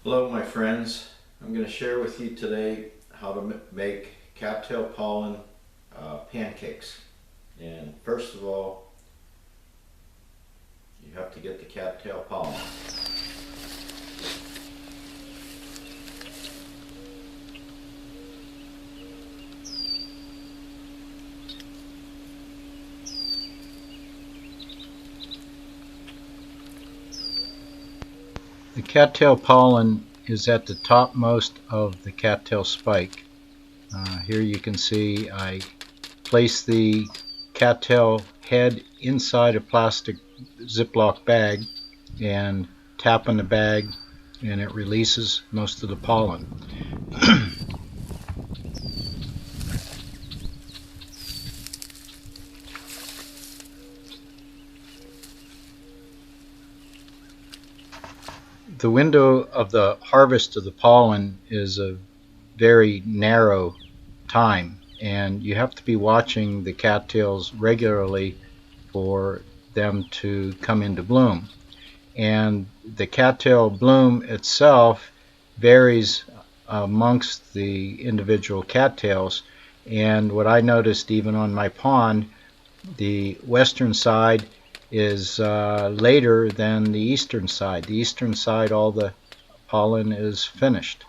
Hello my friends, I'm going to share with you today how to make cattail pollen pancakes. And first of all, you have to get the cattail pollen. The cattail pollen is at the topmost of the cattail spike. Here you can see I place the cattail head inside a plastic Ziploc bag and tap on the bag and it releases most of the pollen. The window of the harvest of the pollen is a very narrow time, and you have to be watching the cattails regularly for them to come into bloom. And the cattail bloom itself varies amongst the individual cattails, and what I noticed even on my pond, the western side is later than the eastern side. The eastern side, all the pollen is finished.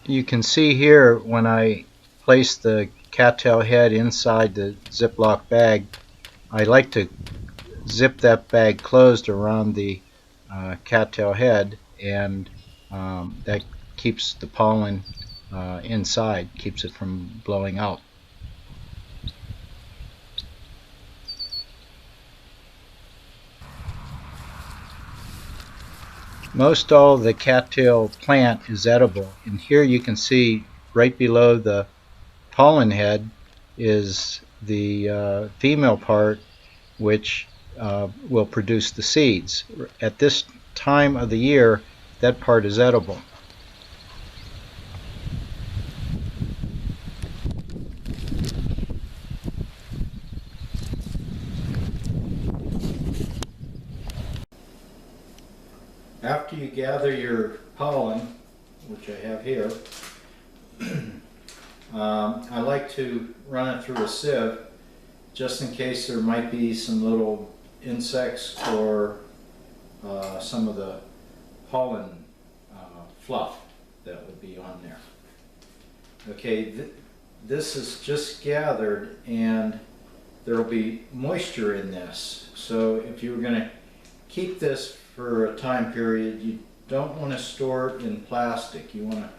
You can see here when I place the cattail head inside the Ziploc bag, I like to zip that bag closed around the cattail head, and that keeps the pollen inside, keeps it from blowing out. Most all the cattail plant is edible, and here you can see right below the pollen head is the female part, which will produce the seeds. At this time of the year, that part is edible. After you gather your pollen, which I have here, I like to run it through a sieve just in case there might be some little insects or some of the pollen fluff that would be on there. Okay, this is just gathered and there will be moisture in this. So if you were going to keep this for a time period, you don't want to store it in plastic. You want to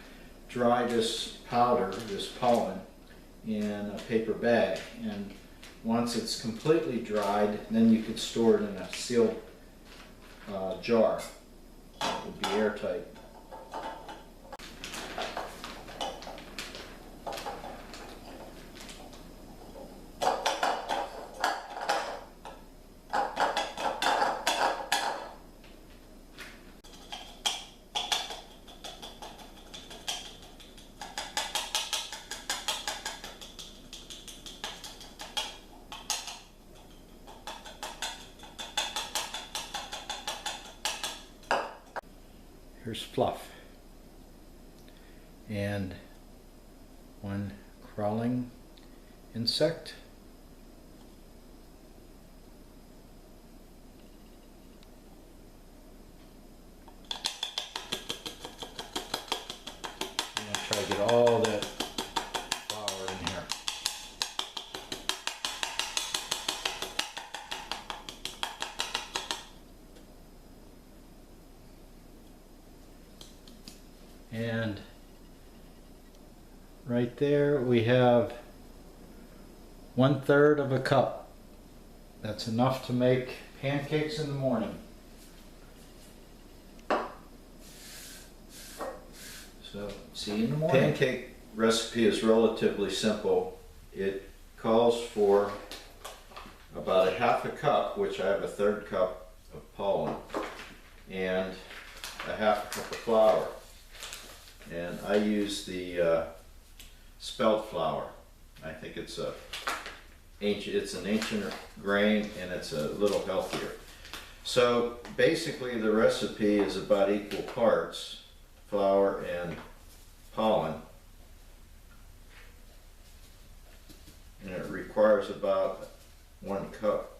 dry this powder, this pollen, in a paper bag. And once it's completely dried, then you could store it in a sealed jar. It would be airtight. Here's fluff and one crawling insect. I'm going to try to get all that flour in here. And right there we have 1/3 of a cup. That's enough to make pancakes in the morning. So see you in the morning. Pancake recipe is relatively simple. It calls for about 1/2 cup, which I have 1/3 cup of pollen and a half a cup of flour. And I use the spelt flour. I think it's an ancient grain, and it's a little healthier. So basically the recipe is about equal parts flour and pollen, and it requires about 1 cup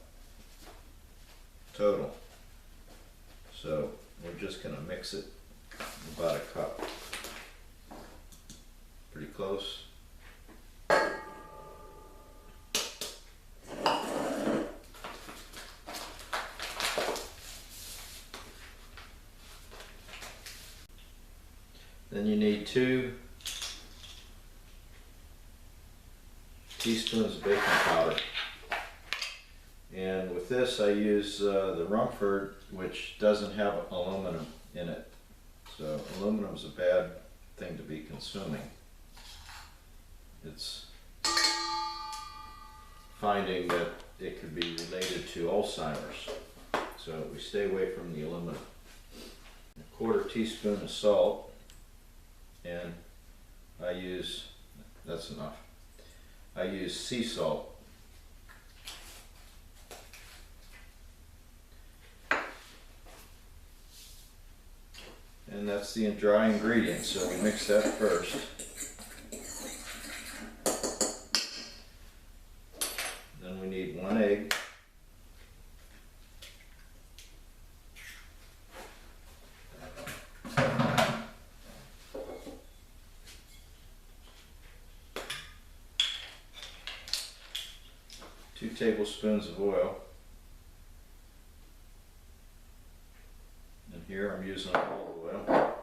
total. So we're just going to mix it about a cup. Pretty close. Then you need 2 teaspoons of baking powder. And with this I use the Rumford, which doesn't have aluminum in it. So aluminum is a bad thing to be consuming. It's finding that it could be related to Alzheimer's. So we stay away from the aluminum. 1/4 teaspoon of salt, and I use, that's enough, I use sea salt. And that's the dry ingredient, so we mix that first. Then we need 1 egg. Two tablespoons of oil. And here I'm using olive oil.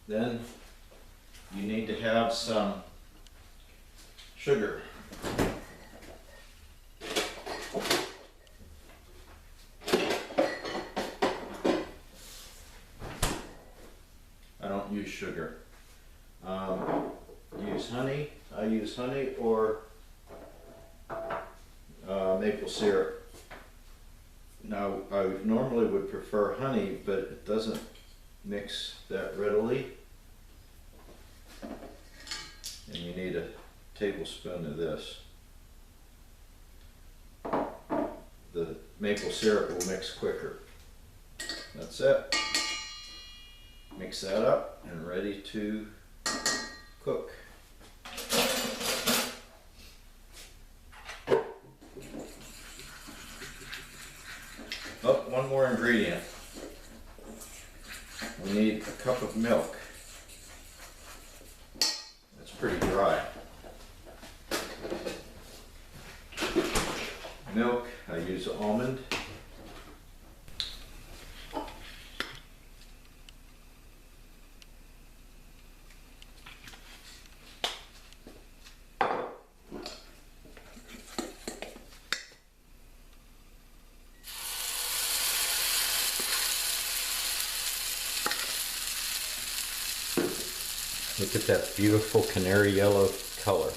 Then you need to have some sugar. I don't use sugar. Use honey. I use honey or maple syrup. Now I normally would prefer honey, but it doesn't mix that readily. And you need a tablespoon of this. The maple syrup will mix quicker. That's it. Mix that up and ready to cook. Oh, one more ingredient. We need a cup of milk. It's pretty dry. Milk, I use almond. Look at that beautiful canary yellow color.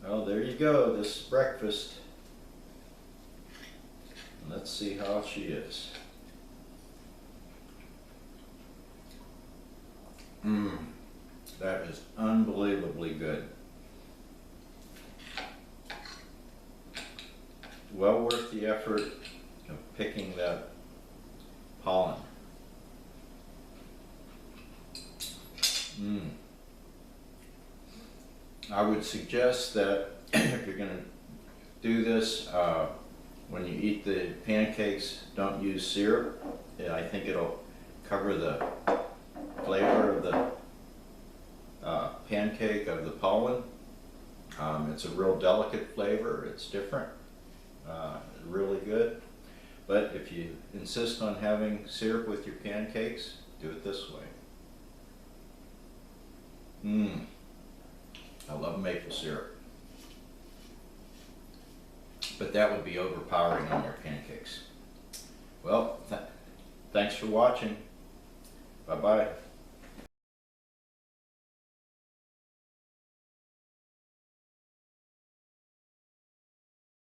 Well, there you go, this breakfast. let's see how she is. That is unbelievably good. Well worth the effort of picking that pollen. I would suggest that if you're going to do this, when you eat the pancakes, don't use syrup. I think it'll cover the flavor of the pancake, of the pollen. It's a real delicate flavor. It's different. Really good. But if you insist on having syrup with your pancakes, do it this way. I love maple syrup. But that would be overpowering on your pancakes. Well, thanks for watching. Bye-bye.